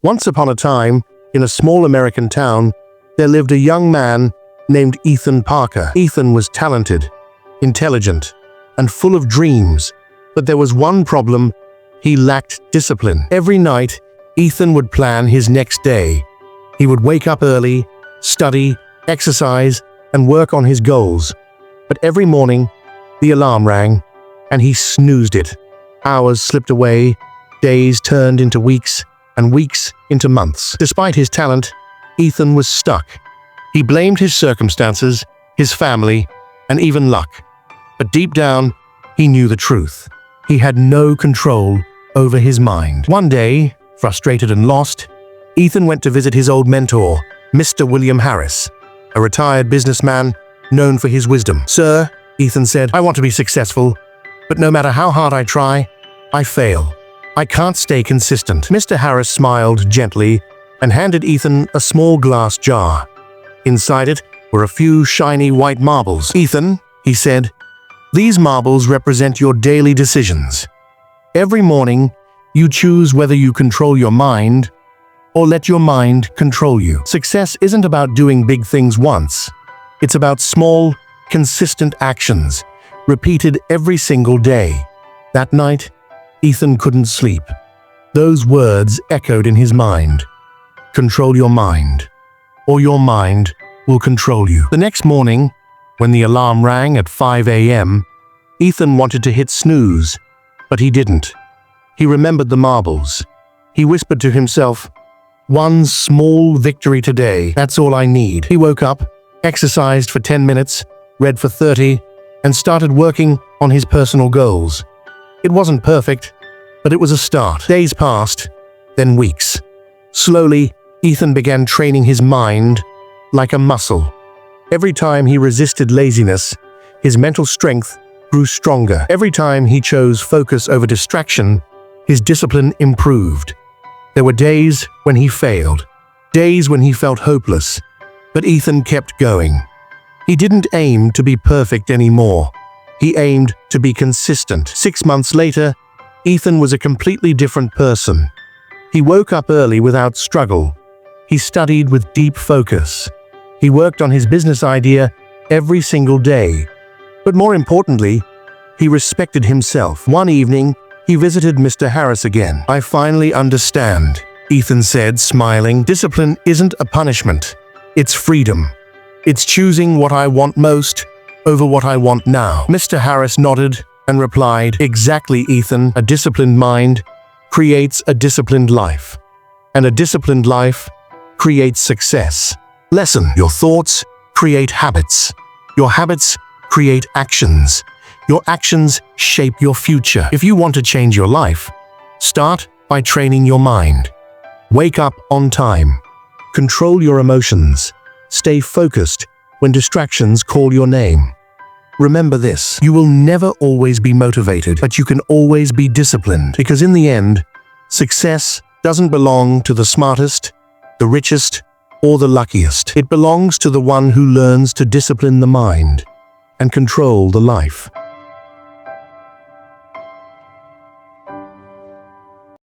Once upon a time, in a small American town, there lived a young man named Ethan Parker. Ethan was talented, intelligent, and full of dreams, but there was one problem: he lacked discipline. Every night, Ethan would plan his next day. He would wake up early, study, exercise, and work on his goals. But every morning, the alarm rang, and he snoozed it. Hours slipped away, days turned into weeks, and weeks into months. Despite his talent, Ethan was stuck. He blamed his circumstances, his family, and even luck. But deep down, he knew the truth. He had no control over his mind. One day, frustrated and lost, Ethan went to visit his old mentor, Mr. William Harris, a retired businessman known for his wisdom. "Sir," Ethan said, "I want to be successful, but no matter how hard I try, I fail. I can't stay consistent." Mr. Harris smiled gently and handed Ethan a small glass jar. Inside it were a few shiny white marbles. "Ethan," he said, "these marbles represent your daily decisions. Every morning, you choose whether you control your mind or let your mind control you. Success isn't about doing big things once. It's about small, consistent actions, repeated every single day." That night, Ethan couldn't sleep. Those words echoed in his mind. Control your mind, or your mind will control you. The next morning, when the alarm rang at 5 a.m., Ethan wanted to hit snooze, but he didn't. He remembered the marbles. He whispered to himself, "One small victory today, that's all I need." He woke up, exercised for 10 minutes, read for 30, and started working on his personal goals. It wasn't perfect, but it was a start. Days passed, then weeks. Slowly, Ethan began training his mind like a muscle. Every time he resisted laziness, his mental strength grew stronger. Every time he chose focus over distraction, his discipline improved. There were days when he failed, days when he felt hopeless, but Ethan kept going. He didn't aim to be perfect anymore. He aimed to be consistent. 6 months later, Ethan was a completely different person. He woke up early without struggle. He studied with deep focus. He worked on his business idea every single day. But more importantly, he respected himself. One evening, he visited Mr. Harris again. "I finally understand," Ethan said, smiling. "Discipline isn't a punishment. It's freedom. It's choosing what I want most over what I want now." Mr. Harris nodded and replied, "Exactly, Ethan. A disciplined mind creates a disciplined life. And a disciplined life creates success." Lesson: your thoughts create habits. Your habits create actions. Your actions shape your future. If you want to change your life, start by training your mind. Wake up on time. Control your emotions. Stay focused when distractions call your name. Remember this: you will never always be motivated, but you can always be disciplined. Because in the end, success doesn't belong to the smartest, the richest, or the luckiest. It belongs to the one who learns to discipline the mind and control the life.